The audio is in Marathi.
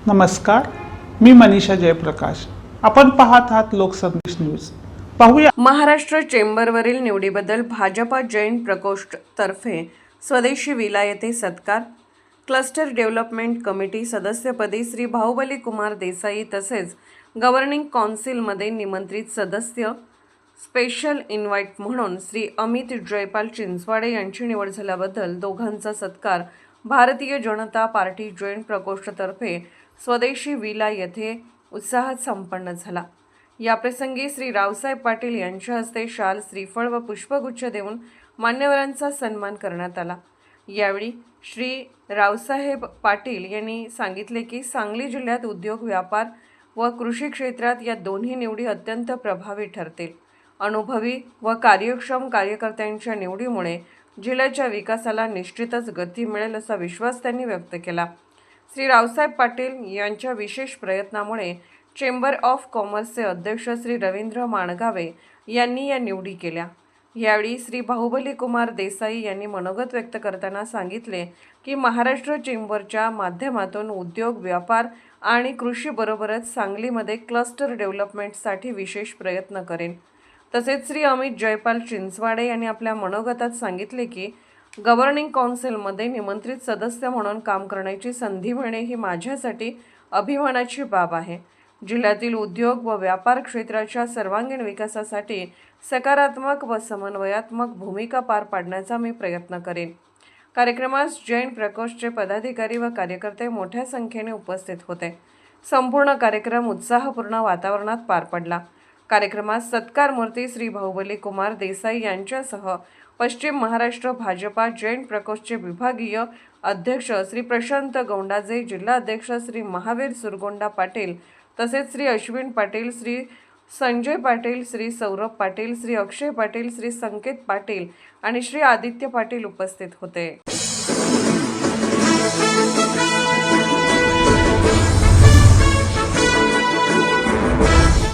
नमस्कार, मी मनीषा जयप्रकाश. आपण पाहत आहात लोकसंदेश न्यूज. पाहूया महाराष्ट्र चेंबरवरील निवडीबद्दल भाजपा जैन प्रकोष्ठ तर्फे स्वदेशी विलायते सत्कार. क्लस्टर डेव्हलपमेंट कमिटी सदस्यपदी श्री बाहुबली कुमार देसाई तसेच गव्हर्निंग कौन्सिलमध्ये निमंत्रित सदस्य स्पेशल इन्व्हाइट म्हणून श्री अमित जयपाल चिंचवाडे यांची निवड झाल्याबद्दल दोघांचा सत्कार भारतीय जनता पार्टी जैन प्रकोष्ठतर्फे स्वदेशी विला येथे उत्साहात संपन्न झाला. याप्रसंगी श्री रावसाहेब पाटील यांच्या हस्ते शाल, श्रीफळ व पुष्पगुच्छ देऊन मान्यवरांचा सन्मान करण्यात आला. यावेळी श्री रावसाहेब पाटील यांनी सांगितले की सांगली जिल्ह्यात उद्योग, व्यापार व कृषी क्षेत्रात या दोन्ही निवडी अत्यंत प्रभावी ठरतील. अनुभवी व कार्यक्षम कार्यकर्त्यांच्या निवडीमुळे जिल्ह्याच्या विकासाला निश्चितच गती मिळेल असा विश्वास त्यांनी व्यक्त केला. श्री रावसाहेब पाटील यांच्या विशेष प्रयत्नामुळे चेंबर ऑफ कॉमर्सचे अध्यक्ष श्री रवींद्र माणगावे यांनी या निवडी केल्या. यावेळी श्री बाहुबली कुमार देसाई यांनी मनोगत व्यक्त करताना सांगितले की महाराष्ट्र चेंबरच्या माध्यमातून उद्योग, व्यापार आणि कृषीबरोबरच सांगलीमध्ये क्लस्टर डेव्हलपमेंटसाठी विशेष प्रयत्न करेन. तसेच श्री अमित जयपाल चिंचवाडे यांनी आपल्या मनोगतात सांगितले की गव्हर्निंग कौन्सिलमध्ये निमंत्रित सदस्य म्हणून काम करण्याची संधी मिळणे ही माझ्यासाठी अभिमानाची बाब आहे. जिल्ह्यातील उद्योग व व्यापार क्षेत्राच्या सर्वांगीण विकासासाठी सकारात्मक व समन्वयात्मक भूमिका पार पाडण्याचा मी प्रयत्न करेन. कार्यक्रमास जैन प्रकोष्ठचे पदाधिकारी व कार्यकर्ते मोठ्या संख्येने उपस्थित होते. संपूर्ण कार्यक्रम उत्साहपूर्ण वातावरणात पार पडला. कार्यक्रमात सत्कार मूर्ती श्री बाहुबली कुमार देसाई यांच्यासह पश्चिम महाराष्ट्र भाजपा जैन प्रकोष्ठचे विभागीय अध्यक्ष श्री प्रशांत गौंडाजे, जिल्हा अध्यक्ष श्री महावीर सुरगोंडा पाटील तसेच श्री अश्विन पाटील, श्री संजय पाटील, श्री सौरभ पाटील, श्री अक्षय पाटील, श्री संकेत पाटील आणि श्री आदित्य पाटील उपस्थित होते.